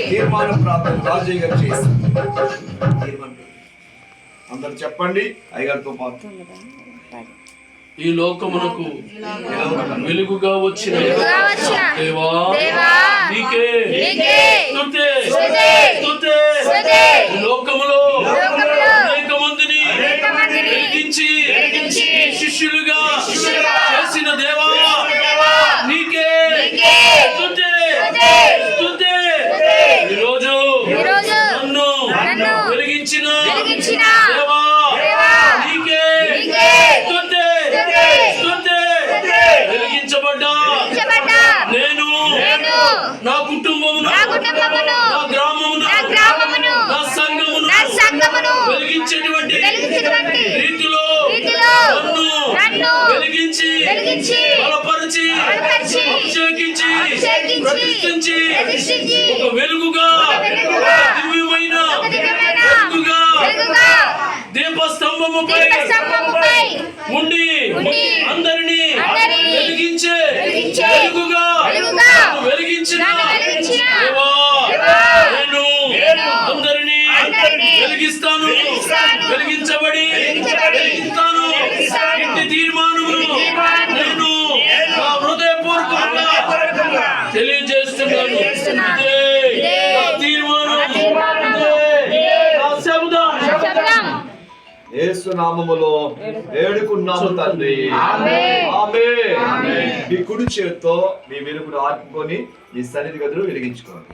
తీర్మానం ప్రార్థన రాజయ్య గారు చేస్తుంది. అందరు చెప్పండి అయ్యగారితో పాటు. ఈ లోకమునకు వెలుగుగా వచ్చిన దేవా నీకే స్తుతి. లోకములో అనేక మందిని వెలిగించి శిష్యులుగా చేసిన దేవా నీకే స్తుతి. ఈరోజు నన్ను వెలిగించిన దేవా నీకే స్తుతి. వెలిగించబడ్డా నేను నా కుటుంబమును నా గ్రామమును నా సంఘమును వెలిగించేటువంటి రీతిలో నన్ను వెలిగించి బలపరిచి అభిషేకించి ప్రతిష్ఠించి ఒక వెలుగుగా దివ్యమైన వెలుగుగా దీపస్తంభముపై ఉండి అందరినీ వెలిగించే వెలుగుగా వెలిగించిన దేవా నేను అందరినీ వెలిగిస్తాను. వెలిగించబడి వెలిగిస్తాను. ఇంటి తీర్మానమును నేను నా హృదయపూర్వకంగా తెలియజేస్తున్నాను. యేసు నామములో వేడుకున్నాము తండ్రి. ఆమేన్. మీ కుడి చేత్తో మీ వెలుగును ఆర్పుకొని మీ సన్నిధి గదులు వెలిగించుకోండి.